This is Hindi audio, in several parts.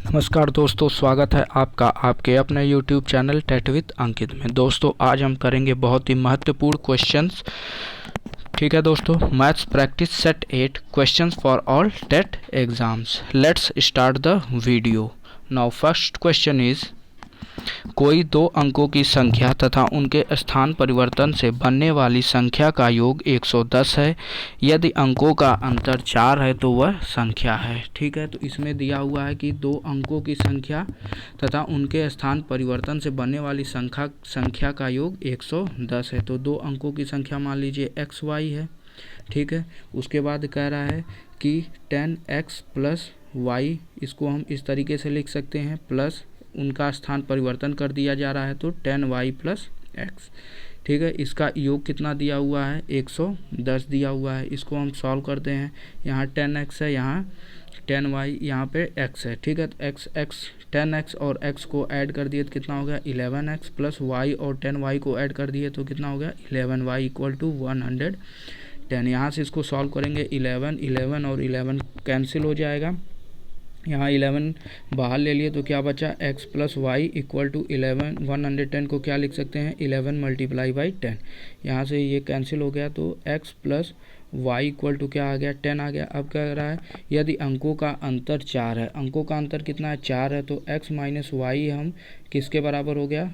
नमस्कार दोस्तों, स्वागत है आपका आपके अपने YouTube चैनल टेट विद अंकित में। दोस्तों आज हम करेंगे बहुत ही महत्वपूर्ण क्वेश्चंस। ठीक है दोस्तों, maths practice set 8 questions for all TET exams. Let's start the video now. First question is, कोई दो अंकों की संख्या तथा उनके स्थान परिवर्तन से बनने वाली संख्या का योग 110 है। यदि अंकों का अंतर 4 है तो वह संख्या है। ठीक है, तो इसमें दिया हुआ है कि दो अंकों की संख्या तथा उनके स्थान परिवर्तन से बनने वाली संख्या का योग 110 है। तो दो अंकों की संख्या मान लीजिए XY है। ठीक है, उसके बाद कह रहा है कि 10x प्लस वाई, इसको हम इस तरीके से लिख सकते हैं, प्लस उनका स्थान परिवर्तन कर दिया जा रहा है तो 10y प्लस एक्स। ठीक है, इसका योग कितना दिया हुआ है, 110 दिया हुआ है। इसको हम सॉल्व करते हैं। यहाँ 10x है, यहाँ 10y, यहाँ पे x है। ठीक है, तो x 10x और x को ऐड कर दिए तो कितना हो गया 11x, प्लस y और 10y को ऐड कर दिए तो कितना हो गया 11y इक्वल टू 110। यहाँ से इसको सॉल्व करेंगे, 11 और 11 कैंसिल हो जाएगा। यहाँ 11 बाहर ले लिए तो क्या बचा, x plus y equal to 110 को क्या लिख सकते हैं, 11 मल्टीप्लाई बाई 10। यहाँ से ये कैंसिल हो गया तो x plus y equal to क्या आ गया, 10 आ गया। अब क्या कर रहा है, यदि अंकों का अंतर 4 है, अंकों का अंतर कितना है, 4 है, तो x माइनस वाई हम किसके बराबर हो गया,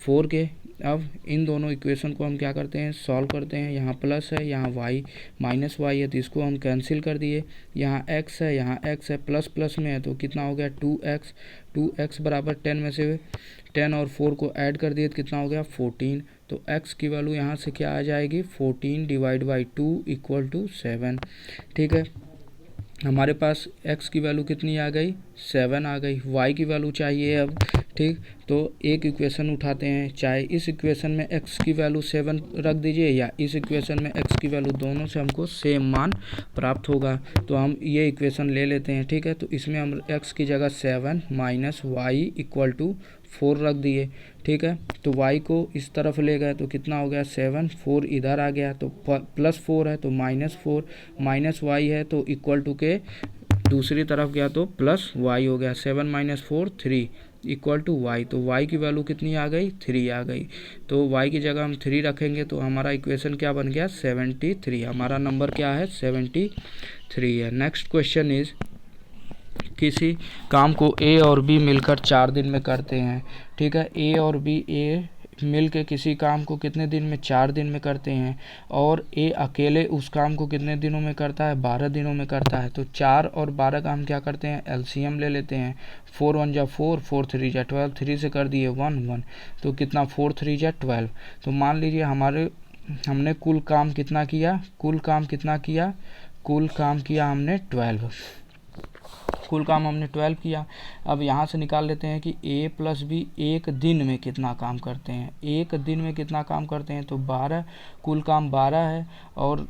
4 के। अब इन दोनों इक्वेशन को हम क्या करते हैं, सॉल्व करते हैं। यहाँ प्लस है, यहाँ y माइनस वाई है, तो इसको हम कैंसिल कर दिए। यहाँ x है, यहाँ x है, प्लस प्लस में है तो कितना हो गया 2x बराबर 10 में से 10 और 4 को ऐड कर दिए तो कितना हो गया 14। तो x की वैल्यू यहाँ से क्या आ जाएगी, 14 डिवाइड बाई 2 इक्वल टू 7। ठीक है, हमारे पास x की वैल्यू कितनी आ गई, 7 आ गई। y की वैल्यू चाहिए अब। ठीक, तो एक इक्वेशन उठाते हैं, चाहे इस इक्वेशन में x की वैल्यू 7 रख दीजिए या इस इक्वेशन में x की वैल्यू, दोनों से हमको सेम मान प्राप्त होगा। तो हम ये इक्वेशन ले लेते हैं। ठीक है, तो इसमें हम x की जगह 7 माइनस वाई इक्वल टू 4 रख दिए। ठीक है, तो y को इस तरफ ले गए तो कितना हो गया 7, 4 इधर आ गया तो प्लस 4 है तो -4, माइनस वाई है तो इक्वल टू के दूसरी तरफ गया तो प्लस y हो गया, 7 माइनस 4 3 इक्वल टू y। तो y की वैल्यू कितनी आ गई, 3 आ गई। तो y की जगह हम 3 रखेंगे तो हमारा इक्वेशन क्या बन गया 73। हमारा नंबर क्या है 73 है। नेक्स्ट क्वेश्चन इज, किसी काम को A और B मिलकर 4 दिन में करते हैं। ठीक है, A और B मिल के किसी काम को कितने दिन में, 4 दिन में करते हैं, और A अकेले उस काम को कितने दिनों में करता है, 12 दिनों में करता है। तो 4 और 12 का हम क्या करते हैं, LCM ले लेते हैं। 4 1 जा 4, 4 3 जा 12, 3 से कर दिए 1 1, तो कितना 4 3 जा 12। तो मान लीजिए हमने कुल काम कितना किया, कुल काम किया हमने 12, कुल काम हमने 12 किया। अब यहाँ से निकाल लेते हैं कि A प्लस बी एक दिन में कितना काम करते हैं, एक दिन में कितना काम करते हैं। तो 12, कुल काम 12 है और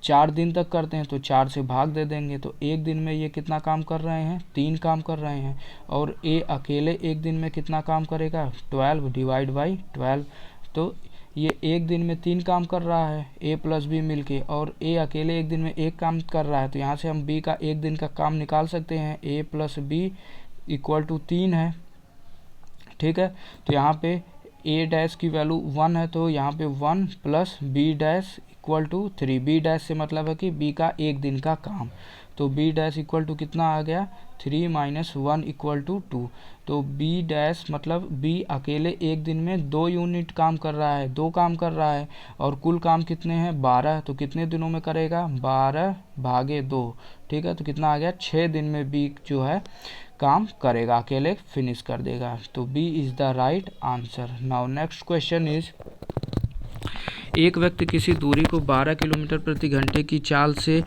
4 दिन तक करते हैं तो 4 से भाग दे देंगे। तो एक दिन में ये कितना काम कर रहे हैं, 3 काम कर रहे हैं। और A अकेले एक दिन में कितना काम करेगा, 12 डिवाइड बाई 12। तो ये एक दिन में 3 काम कर रहा है A प्लस बी मिल के, और A अकेले एक दिन में 1 काम कर रहा है। तो यहाँ से हम B का एक दिन का काम निकाल सकते हैं। A plus B equal to 3 है। ठीक है, तो यहाँ पे A डैश की वैल्यू 1 है तो यहाँ पे 1 plus B dash equal to 3। B dash से मतलब है कि B का एक दिन का काम, तो B डैश इक्वल टू कितना आ गया 3 माइनस 1 इक्वल टू 2। तो B डैश मतलब B अकेले एक दिन में 2 यूनिट काम कर रहा है, 2 काम कर रहा है, और कुल काम कितने हैं 12, तो कितने दिनों में करेगा 12 भागे 2। ठीक है, तो कितना आ गया 6 दिन में B जो है काम करेगा, अकेले फिनिश कर देगा। तो B is the right answer. Now next question is, एक व्यक्ति किसी दूरी को 12 किलोमीटर प्रति घंटे की चाल से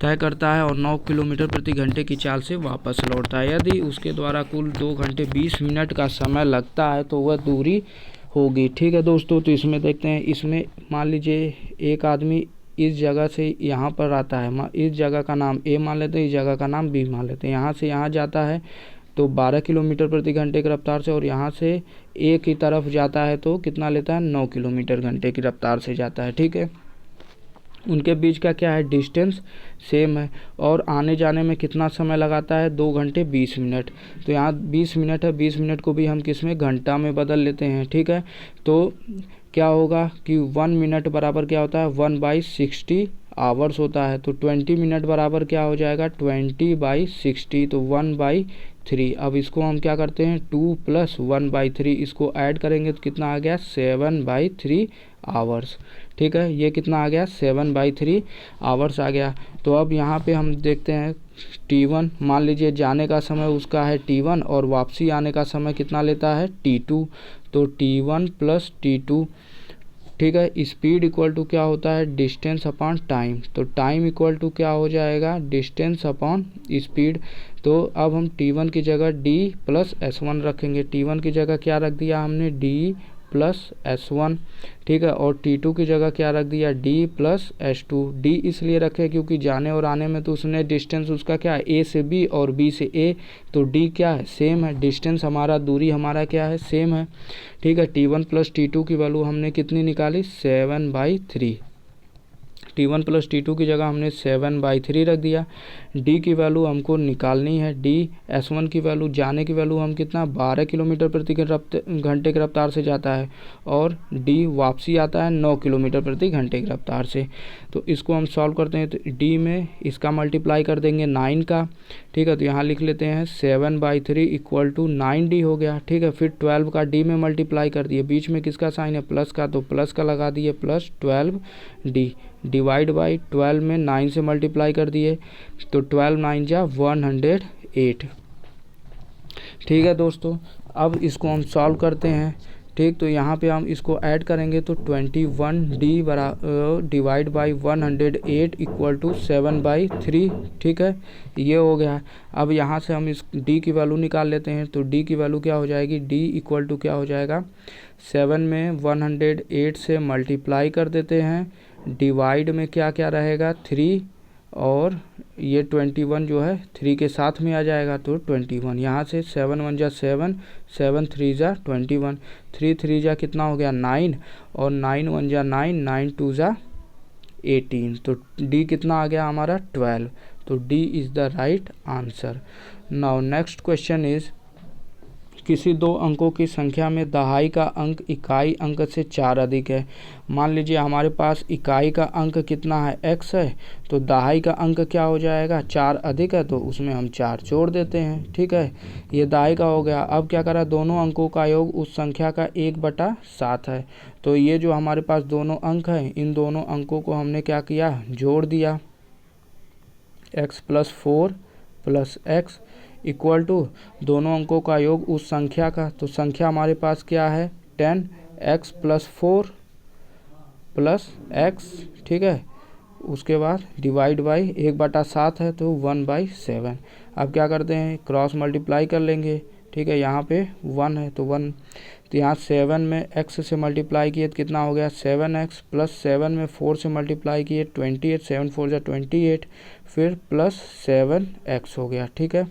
तय करता है और 9 किलोमीटर प्रति घंटे की चाल से वापस लौटता है। यदि उसके द्वारा कुल 2 घंटे 20 मिनट का समय लगता है तो वह दूरी होगी। ठीक है दोस्तों, तो इसमें देखते हैं। इसमें मान लीजिए एक आदमी इस जगह से यहाँ पर आता है, इस जगह का नाम A मान लेते हैं, इस जगह का नाम B मान लेते हैं। यहाँ से यहाँ जाता है तो 12 किलोमीटर प्रति घंटे की रफ्तार से, और यहाँ से A की तरफ जाता है तो कितना लेता है 9 किलोमीटर घंटे की रफ्तार से जाता है। ठीक है, उनके बीच का क्या है, डिस्टेंस सेम है। और आने जाने में कितना समय लगाता है, 2 घंटे 20 मिनट। तो यहाँ 20 मिनट है, 20 मिनट को भी हम किस में, घंटा में बदल लेते हैं, ठीक है। तो क्या होगा कि 1 मिनट बराबर क्या होता है, 1/60 आवर्स होता है। तो 20 मिनट बराबर क्या हो जाएगा, 20/60, तो 1/3। अब इसको हम क्या करते हैं, 2 + 1/3 इसको ऐड करेंगे तो कितना आ गया, 7/3 आवर्स, ठीक है। ये कितना आ गया, 7/3 आवर्स आ गया। तो अब यहाँ पे हम देखते हैं T1, मान लीजिए जाने का समय उसका है T1 और वापसी आने का समय कितना लेता है, T2। तो T1 + T2, ठीक है। स्पीड इक्वल टू क्या होता है, डिस्टेंस अपॉन टाइम। तो टाइम इक्वल टू क्या हो जाएगा, डिस्टेंस अपॉन स्पीड। तो अब हम T1 की जगह D + S1 रखेंगे। T1 की जगह क्या रख दिया हमने, D + S1, ठीक है। और T2 की जगह क्या रख दिया, D + S2। D इसलिए रखे क्योंकि जाने और आने में तो उसने डिस्टेंस उसका क्या है, A से B और B से A, तो D क्या है, सेम है। डिस्टेंस हमारा, दूरी हमारा क्या है, सेम है, ठीक है। T1 + T2 की वैल्यू हमने कितनी निकाली, 7/3। T1 + T2 की जगह हमने 7/3 रख दिया। D की वैल्यू हमको निकालनी है, D S1 की वैल्यू, जाने की वैल्यू हम कितना, 12 किलोमीटर प्रति घंटे की रफ्तार से जाता है। और D वापसी आता है 9 किलोमीटर प्रति घंटे की रफ्तार से। तो इसको हम सॉल्व करते हैं तो D में इसका मल्टीप्लाई कर देंगे 9 का, ठीक है। तो यहाँ लिख लेते हैं 7/3 = 9D हो गया, ठीक है। फिर 12 का D में मल्टीप्लाई कर दिए, बीच में किसका साइन है, प्लस का, तो प्लस का लगा दिए, +12D डिवाइड बाई 12 में 9 से मल्टीप्लाई कर दिए, तो 12 9 जा 108, ठीक है दोस्तों। अब इसको हम सॉल्व करते हैं, ठीक। तो यहाँ पे हम इसको ऐड करेंगे तो 21D डिवाइड बाई 108 = 7/3, ठीक है। ये हो गया। अब यहाँ से हम इस D की वैल्यू निकाल लेते हैं। तो D की वैल्यू क्या हो जाएगी, D इक्वल टू क्या हो जाएगा, 7 में 108 से मल्टीप्लाई कर देते हैं, डिवाइड में क्या क्या रहेगा, 3, और ये 21 जो है 3 के साथ में आ जाएगा, तो 21। यहाँ से 7 1 जा 7, 7 3 जा 21, 3 3 जा कितना हो गया, 9, और 9 1 जा 9, 9 2 जा 18। तो D कितना आ गया हमारा, 12। तो D is the right answer. Now next question is, किसी दो अंकों की संख्या में दहाई का अंक इकाई अंक से 4 अधिक है। मान लीजिए हमारे पास इकाई का अंक कितना है, x है, तो दहाई का अंक क्या हो जाएगा, 4 अधिक है, तो उसमें हम 4 जोड़ देते हैं, ठीक है। ये दहाई का हो गया। अब क्या करा, दोनों अंकों का योग उस संख्या का 1/7 है। तो ये जो हमारे पास दोनों अंक हैं, इन दोनों अंकों को हमने क्या किया, जोड़ दिया, x + 4 + x इक्वल टू दोनों अंकों का योग उस संख्या का। तो संख्या हमारे पास क्या है, 10x + 4 + x, ठीक है। उसके बाद डिवाइड बाई 1/7 है, तो 1/7। अब क्या करते हैं, क्रॉस मल्टीप्लाई कर लेंगे, ठीक है। यहाँ पे 1 है तो 1, तो यहाँ 7 में x से मल्टीप्लाई किए तो कितना हो गया, 7x + 7 में 4 से मल्टीप्लाई किए 28, 7 4 जा 28, फिर +7x हो गया, ठीक है।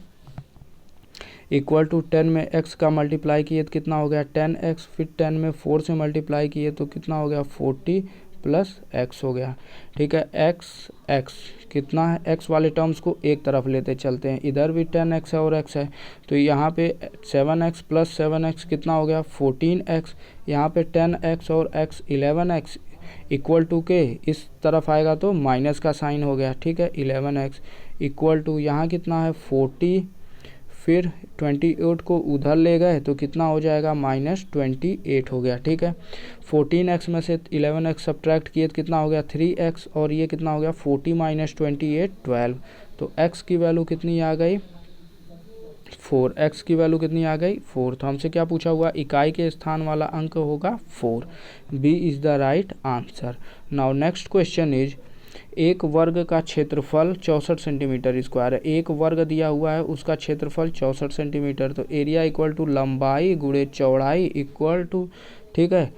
इक्वल टू 10 में x का मल्टीप्लाई किए तो कितना हो गया, 10x, फिर 10 में 4 से मल्टीप्लाई किए तो कितना हो गया, 40 + x हो गया, ठीक है। x कितना है, x वाले टर्म्स को एक तरफ लेते चलते हैं, इधर भी 10x है और x है, तो यहाँ पे 7x + 7x कितना हो गया, 14x। यहाँ पे 10x और x 11x इक्वल टू के इस तरफ आएगा तो माइनस का साइन हो गया, ठीक है। 11x इक्वल टू यहाँ कितना है, 40, फिर 28 को उधर ले गए तो कितना हो जाएगा, -28 हो गया, ठीक है। 14x में से 11x सब्ट्रैक्ट किए तो कितना हो गया, 3x, और ये कितना हो गया, 40 - 28 12। तो x की वैल्यू कितनी आ गई, 4। x की वैल्यू कितनी आ गई, 4। तो हमसे क्या पूछा हुआ, इकाई के स्थान वाला अंक होगा 4। B is the right answer. Now next question is, एक वर्ग का क्षेत्रफल 64 सेंटीमीटर स्क्वायर है। एक वर्ग दिया हुआ है, उसका क्षेत्रफल 64 सेंटीमीटर। तो एरिया इक्वल टू लंबाई गुणे चौड़ाई इक्वल टू, ठीक है।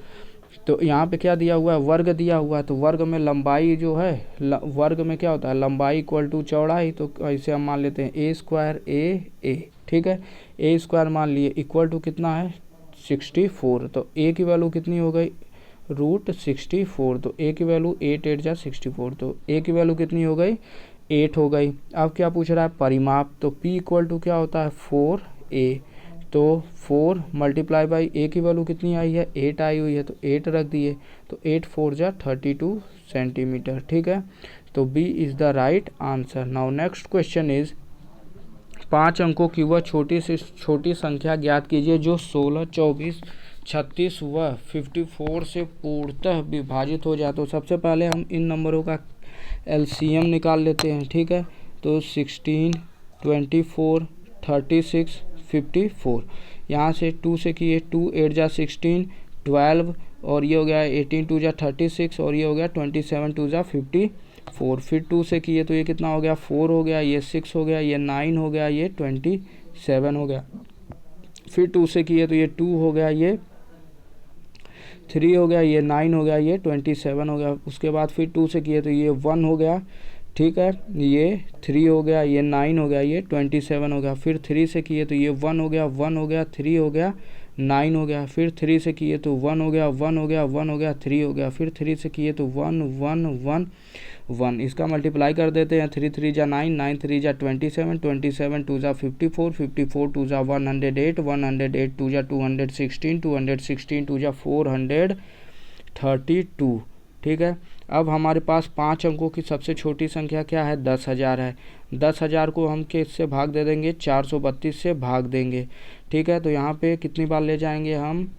तो यहाँ पे क्या दिया हुआ है, वर्ग दिया हुआ है, तो वर्ग में लंबाई जो है, वर्ग में क्या होता है, लंबाई इक्वल टू चौड़ाई। तो ऐसे हम मान लेते हैं a² a, ठीक है। a² मान लिए इक्वल टू कितना है, 64। तो a की वैल्यू कितनी हो गई, √64। तो a की वैल्यू 8 8 जा 64, तो a की वैल्यू कितनी हो गई 8 हो गई। अब क्या पूछ रहा है परिमाप, तो p इक्वल टू क्या होता है 4a, तो 4 मल्टीप्लाई बाई a की वैल्यू कितनी आई है 8 आई हुई है, तो 8 रख दिए, तो 8 4 जा 32 सेंटीमीटर। ठीक है, तो b is the right answer. Now next question is 5 अंकों की वह छोटी से छोटी संख्या ज्ञात कीजिए जो 16, 24, 36 व 54 से पूर्णतः विभाजित हो जाए। तो सबसे पहले हम इन नंबरों का एलसीएम निकाल लेते हैं। ठीक है, तो 16, 24, 36, 54, यहाँ से 2 से किए 2 8 जा 16, 12 और ये हो गया 18 2 जा 36 और ये हो गया 27 2 जा 54, फिर 2 से किए तो ये कितना हो गया 4 हो गया, ये 6 हो गया, ये 9 हो गया, ये 27 हो गया, फिर 2 से किए तो ये 2 हो गया, ये 3 हो गया, ये 9 हो गया, ये 27 हो गया, उसके बाद फिर 2 से किए तो ये 1 हो गया। ठीक है, ये 3 हो गया, ये 9 हो गया, ये 27 हो गया, फिर 3 से किए तो ये 1 हो गया, 1 हो गया, 3 हो गया, 9 हो गया, फिर 3 से किए तो 1 हो गया, 1 हो गया, 1 हो गया, 3 हो गया, फिर 3 से किए तो 1 1 1 1, इसका मल्टीप्लाई कर देते हैं। 3 3 जा 9, 9 3 जा 27, 27 2 जा 54, 54 2 जा 108, 108 2 जा 216, 216 2 जा 432। ठीक है, अब हमारे पास 5 अंकों की सबसे छोटी संख्या क्या है 10,000 है। 10,000 को हम किससे भाग दे देंगे 432 से भाग देंगे। ठीक है, तो यहाँ पे कितनी बार ले जाएंगे हम,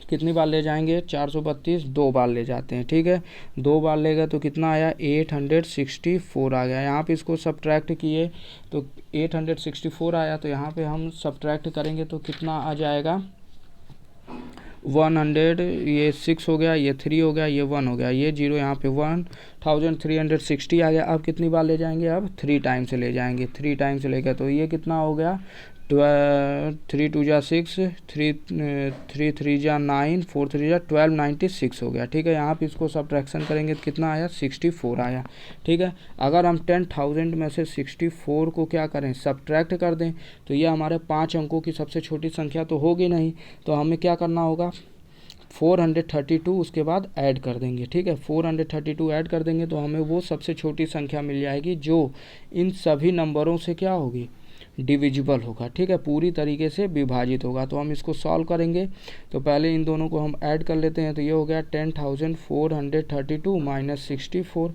कितनी बार ले जाएंगे 432 2 बार ले जाते हैं। ठीक है, 2 बार ले गए तो कितना आया 864 आ गया। यहाँ पे इसको सब्ट्रैक्ट किए तो 864 आया, तो यहाँ पे हम सब्ट्रैक्ट करेंगे तो कितना आ जाएगा 100, ये 6 हो गया, ये 3 हो गया, ये 1 हो गया, ये 0, यहाँ पे 1360 आ गया। अब कितनी बार ले जाएंगे, अब 3 टाइम से ले जाएंगे, 3 टाइम से लेकर तो ये कितना हो गया 3 2 जा 6, 3 3 जा 9, 4 3 जा 1296 हो गया। ठीक है, यहाँ पे इसको सब्ट्रैक्शन करेंगे तो कितना आया 64 आया। ठीक है, अगर हम 10,000 में से 64 को क्या करें सब्ट्रैक्ट कर दें तो ये हमारे 5 अंकों की सबसे छोटी संख्या तो होगी नहीं, तो हमें क्या करना होगा 432 उसके बाद ऐड कर देंगे। ठीक है, 432 ऐड कर देंगे तो हमें वो सबसे छोटी संख्या मिल जाएगी जो इन सभी नंबरों से क्या होगी डिविजिबल होगा। ठीक है, पूरी तरीके से विभाजित होगा। तो हम इसको सॉल्व करेंगे, तो पहले इन दोनों को हम ऐड कर लेते हैं। तो ये हो गया 10,432 माइनस 64,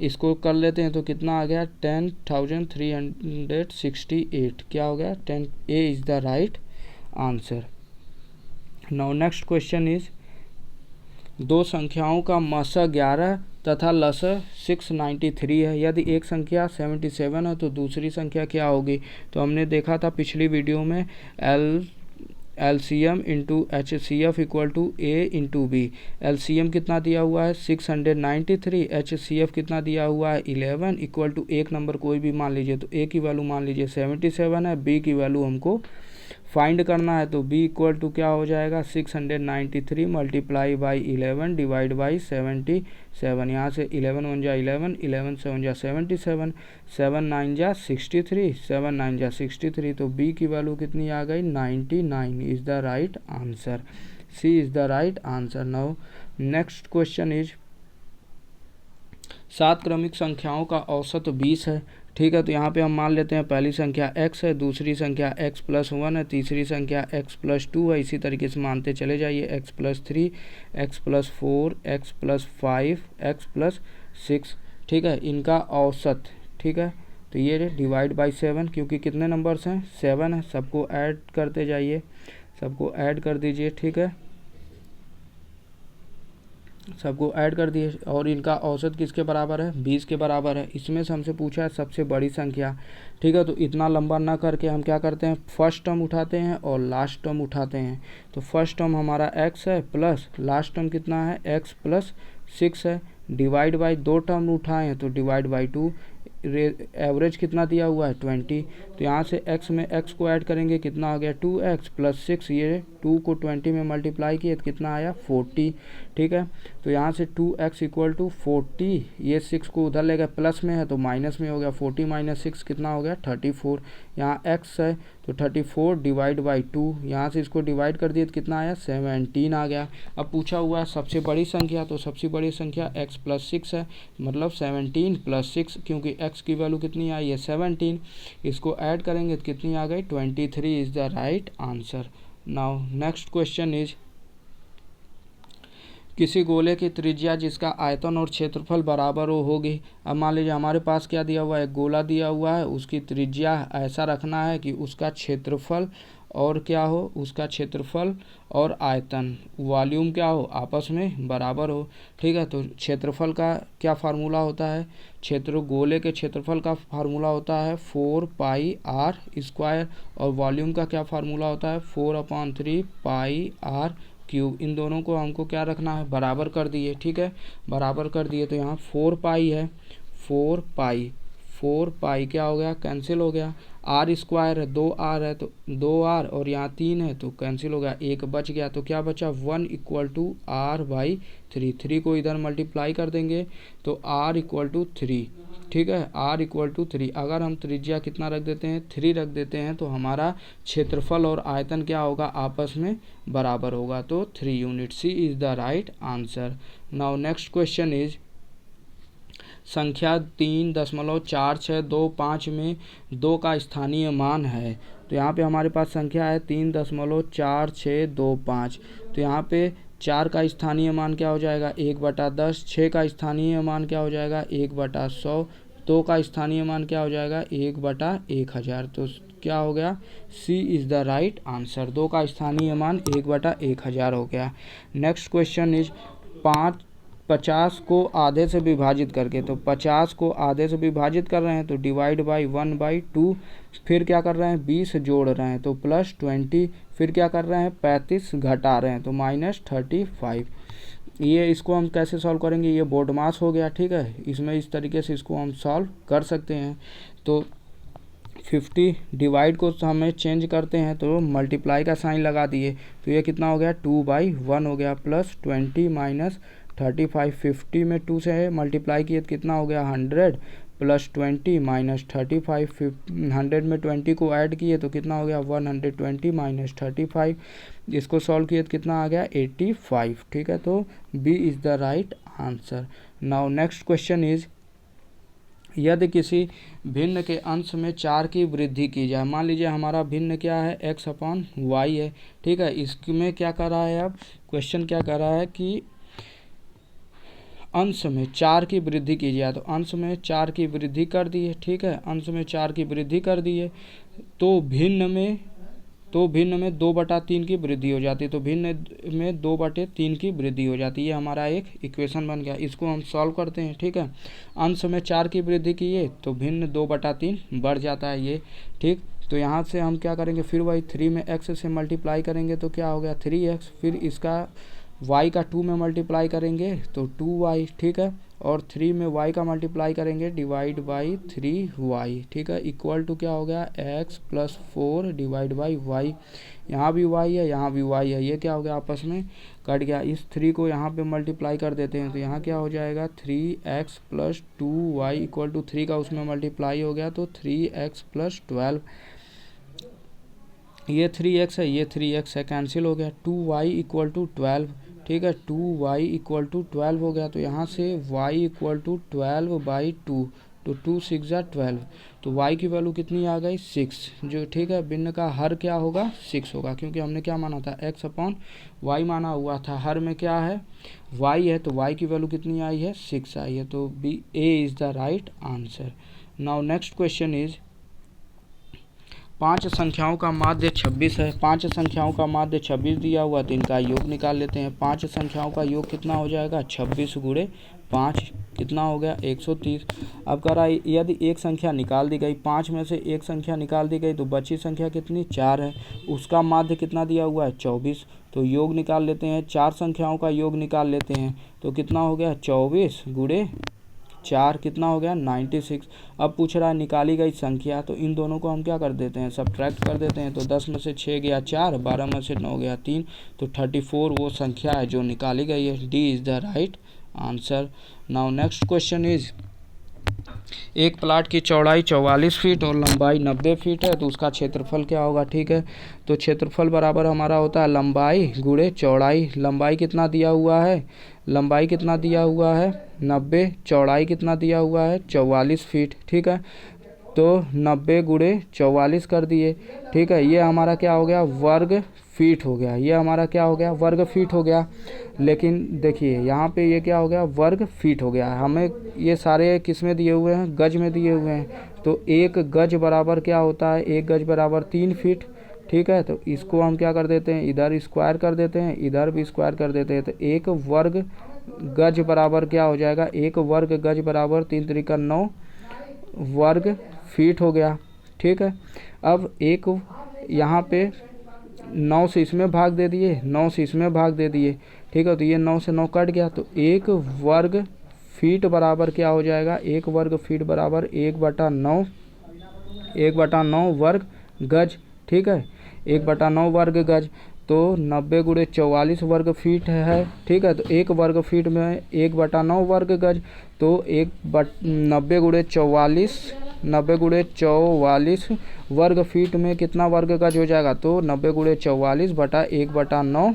इसको कर लेते हैं तो कितना आ गया 10,368, क्या हो गया 10, ए is the right answer. Now next question is दो संख्याओं का मसा 11 तथा लसा 693 है। यदि एक संख्या 77 है तो दूसरी संख्या क्या होगी। तो हमने देखा था पिछली वीडियो में LCM into HCF equal to A into B. LCM कितना दिया हुआ है 693, HCF कितना दिया हुआ है 11 इक्वल टू एक नंबर कोई भी मान लीजिए। तो A की वैल्यू मान लीजिए 77 है, B की वैल्यू हमको फाइंड करना है। तो b इक्वल टू क्या हो जाएगा 693 मल्टीप्लाई बाई 11 डिवाइड बाई 77, यहाँ से 11 1 जा 11, 11 7 जा 77, 7 9 जा 63, 7 9 जा 63, तो b की वैल्यू कितनी आ गई 99 is the right answer. C is the right answer. Now next question is 7 क्रमिक संख्याओं का औसत 20 है। ठीक है, तो यहाँ पे हम मान लेते हैं पहली संख्या x है, दूसरी संख्या x + 1 है, तीसरी संख्या x + 2 है। इसी तरीके से मानते चले जाइए x + 3, x + 4, x + 5, x + 6। ठीक है, इनका औसत। ठीक है, तो ये डिवाइड बाई 7, क्योंकि कितने नंबर्स हैं 7 है, सबको ऐड करते जाइए, सबको ऐड कर दीजिए। ठीक है, सबको ऐड कर दिए और इनका औसत किसके बराबर है 20 के बराबर है। इसमें से हमसे पूछा है सबसे बड़ी संख्या। ठीक है, तो इतना लंबा ना करके हम क्या करते हैं फर्स्ट टर्म उठाते हैं और लास्ट टर्म उठाते हैं। तो फर्स्ट टर्म हमारा x है प्लस लास्ट टर्म कितना है x + 6 है, डिवाइड बाई 2 टर्म उठाए हैं तो डिवाइड बाई 2, एवरेज कितना दिया हुआ है 20, तो यहाँ से x में x को ऐड करेंगे, कितना आ गया 2x प्लस 6, ये 2 को 20 में मल्टीप्लाई किए तो कितना आया 40। ठीक है, तो यहाँ से 2x इक्वल टू 40, ये 6 को उधर ले गए, प्लस में है तो माइनस में हो गया, 40 माइनस 6 कितना हो गया 34। यहाँ x है तो 34 डिवाइड बाई 2, यहाँ से इसको डिवाइड कर दिए तो कितना आया 17 आ गया। अब पूछा हुआ है सबसे बड़ी संख्या, तो सबसे बड़ी संख्या x प्लस 6 है, मतलब 17 प्लस 6, क्योंकि x की वैल्यू कितनी आई है 17, इसको ऐड करेंगे तो कितनी आ गई 23 is the right answer. Now next question is, किसी गोले की त्रिज्या जिसका आयतन और क्षेत्रफल बराबर होगी। अब मान लीजिए हमारे पास क्या दिया हुआ है, गोला दिया हुआ है, उसकी त्रिज्या ऐसा रखना है कि उसका क्षेत्रफल और क्या हो, उसका क्षेत्रफल और आयतन वॉल्यूम क्या हो, आपस में बराबर हो। ठीक है, तो क्षेत्रफल का क्या फार्मूला होता है, गोले के क्षेत्रफल का फार्मूला होता है 4πr², और वॉल्यूम का क्या फार्मूला होता है 4/3πr क्यूब। इन दोनों को हमको क्या रखना है, बराबर कर दिए। ठीक है, बराबर कर दिए तो यहाँ 4π है, 4π क्या हो गया, कैंसिल हो गया। r² है, 2r है तो 2r, और यहाँ 3 है तो कैंसिल हो गया, एक बच गया, तो क्या बचा 1 इक्वल टू r/3। 3 को इधर मल्टीप्लाई कर देंगे तो r इक्वल टू 3। ठीक है, r इक्वल टू 3, अगर हम त्रिज्या कितना रख देते हैं 3 रख देते हैं तो हमारा क्षेत्रफल और आयतन क्या होगा, आपस में बराबर होगा, तो 3 unit. C is the right answer. Now next question is, संख्या 3.4625 में 2 का स्थानीय मान है। तो यहाँ पे हमारे पास संख्या है 3.4625, तो यहाँ पे 4 का स्थानीय मान क्या हो जाएगा 1/10, 6 का स्थानीय मान क्या हो जाएगा 1/100, 2 का स्थानीय मान क्या हो जाएगा 1/1000। तो क्या हो गया, सी इज़ द राइट आंसर, 2 का स्थानीय मान 1/1000 हो गया। नेक्स्ट क्वेश्चन इज, 50 को आधे से विभाजित करके, तो 50 को आधे से विभाजित कर रहे हैं तो डिवाइड बाई 1/2, फिर क्या कर रहे हैं 20 जोड़ रहे हैं तो प्लस 20, फिर क्या कर रहे हैं 35 घटा रहे हैं तो -35। ये इसको हम कैसे सॉल्व करेंगे, ये बोर्ड मास हो गया। ठीक है, इसमें इस तरीके से इसको हम सॉल्व कर सकते हैं। तो 50 डिवाइड को हमें चेंज करते हैं तो मल्टीप्लाई का साइन लगा दिए, तो ये कितना हो गया 2/1 हो गया, प्लस 20 माइनस 35, 50 में 2 से मल्टीप्लाई किए तो कितना हो गया 100, प्लस 20 माइनस 35, 100 में 20 को ऐड किए तो कितना हो गया 120 माइनस 35, इसको सॉल्व किए तो कितना आ गया 85। ठीक है, तो B is the right answer. Now next question is, यदि किसी भिन्न के अंश में 4 की वृद्धि की जाए, मान लीजिए हमारा भिन्न क्या है x/y है। ठीक है, इसमें क्या कर रहा है, अब क्वेश्चन क्या कर रहा है कि अंश में 4 की वृद्धि की जाए, तो अंश में 4 की वृद्धि कर दिए। ठीक है, अंश में 4 की वृद्धि कर दिए तो भिन्न में 2/3 की वृद्धि हो जाती है, तो भिन्न में 2/3 की वृद्धि हो जाती है, ये हमारा एक इक्वेशन बन गया। इसको हम सॉल्व करते हैं। ठीक है, अंश में 4 की वृद्धि की है तो भिन्न 2/3 बढ़ जाता है ये। ठीक, तो यहाँ से हम क्या करेंगे, फिर वही 3 में x से मल्टीप्लाई करेंगे तो क्या हो गया 3x, फिर इसका y का 2 में मल्टीप्लाई करेंगे तो 2y। ठीक है, और 3 में y का मल्टीप्लाई करेंगे डिवाइड बाई 3y। ठीक है, इक्वल टू क्या हो गया x plus 4 divide by y, यहाँ भी y है यहाँ भी y है, ये क्या हो गया आपस में कट गया। इस 3 को यहाँ पे मल्टीप्लाई कर देते हैं तो यहाँ क्या हो जाएगा 3x plus 2y equal to 3 का उसमें मल्टीप्लाई हो गया तो 3x प्लस 12, ये 3x है ये 3x है, कैंसिल हो गया, 2y इक्वल टू 12। ठीक है, 2y इक्वल टू 12 हो गया, तो यहाँ से y इक्वल टू 12/2, तो 2 6 12, तो y की वैल्यू कितनी आ गई 6, जो ठीक है भिन्न का हर क्या होगा 6 होगा, क्योंकि हमने क्या माना था x/y माना हुआ था, हर में क्या है y है, तो y की वैल्यू कितनी आई है 6 आई है, तो B A is the right answer. Now next question is, 5 संख्याओं का माध्य 26 है। 5 संख्याओं का माध्य 26 दिया हुआ, तो इनका योग निकाल लेते हैं। 5 संख्याओं का योग कितना हो जाएगा 26 गुणे 5 कितना हो गया 130। अब कह रहा है यदि एक संख्या निकाल दी गई, 5 में से एक संख्या निकाल दी गई तो बची संख्या कितनी 4 है, उसका माध्य कितना दिया हुआ है 24, तो योग निकाल लेते हैं। 4 संख्याओं का योग निकाल लेते हैं तो कितना हो गया 24 गुणे 4 कितना हो गया 96। अब पूछ रहा है निकाली गई संख्या, तो इन दोनों को हम क्या कर देते हैं, सब्ट्रैक्ट कर देते हैं। तो 10 में से 6 गया 4, 12 में से 9 गया 3, तो 34 वो संख्या है जो निकाली गई है। D is the right answer. Now next question is, एक प्लाट की चौड़ाई 44 फीट और लंबाई 90 फीट है, तो उसका क्षेत्रफल क्या होगा। ठीक है, तो क्षेत्रफल बराबर हमारा होता है लंबाई गुणे चौड़ाई। लंबाई कितना दिया हुआ है, लंबाई कितना दिया हुआ है 90, चौड़ाई कितना दिया हुआ है 44 फीट। ठीक है, तो 90 गुणे 44 कर दिए। ठीक है, ये हमारा क्या हो गया वर्ग फीट हो गया, ये हमारा क्या हो गया वर्ग फीट हो गया। लेकिन देखिए यहाँ पे ये क्या हो गया वर्ग फीट हो गया। हमें ये सारे किस में दिए हुए हैं, गज में दिए हुए हैं। तो एक गज बराबर क्या होता है, एक गज बराबर 3 फीट। ठीक है, तो इसको हम क्या कर देते हैं, इधर स्क्वायर कर देते हैं, इधर भी स्क्वायर कर देते हैं। तो एक वर्ग गज बराबर क्या हो जाएगा, एक वर्ग गज बराबर 3 त्रिका 9 वर्ग फीट हो गया। ठीक है, अब एक यहाँ पे 9 से इसमें भाग दे दिए, 9 से इसमें भाग दे दिए। ठीक है, तो ये 9 से 9 कट गया, तो एक वर्ग फीट बराबर क्या हो जाएगा, एक वर्ग फीट बराबर 1/9, 1/9 वर्ग गज। ठीक है, 1/9 वर्ग गज, तो 90 गुणे 44 वर्ग फीट है। ठीक है, तो एक वर्ग फीट में 1/9 वर्ग गज, तो 90 गुणे 44, 90 गुणे 44 वर्ग फीट में कितना वर्ग गज हो जाएगा, तो 90 गुणे 44 बटा 1/9।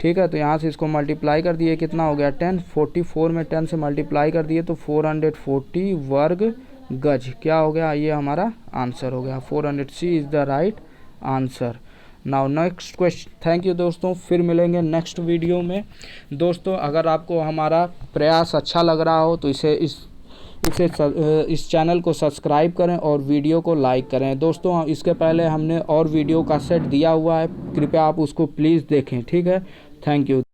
ठीक है, तो यहाँ से इसको मल्टीप्लाई कर दिए, कितना हो गया 10, 44 में 10 से मल्टीप्लाई कर दिए तो 440 वर्ग गज क्या हो गया, ये हमारा आंसर हो गया। 400 C is the right answer. Now next question. Thank you दोस्तों, फिर मिलेंगे नेक्स्ट वीडियो में। दोस्तों अगर आपको हमारा प्रयास अच्छा लग रहा हो तो इस चैनल को सब्सक्राइब करें और वीडियो को लाइक करें। दोस्तों इसके पहले हमने और वीडियो का सेट दिया हुआ है, कृपया आप उसको प्लीज़ देखें। ठीक है, थैंक यू।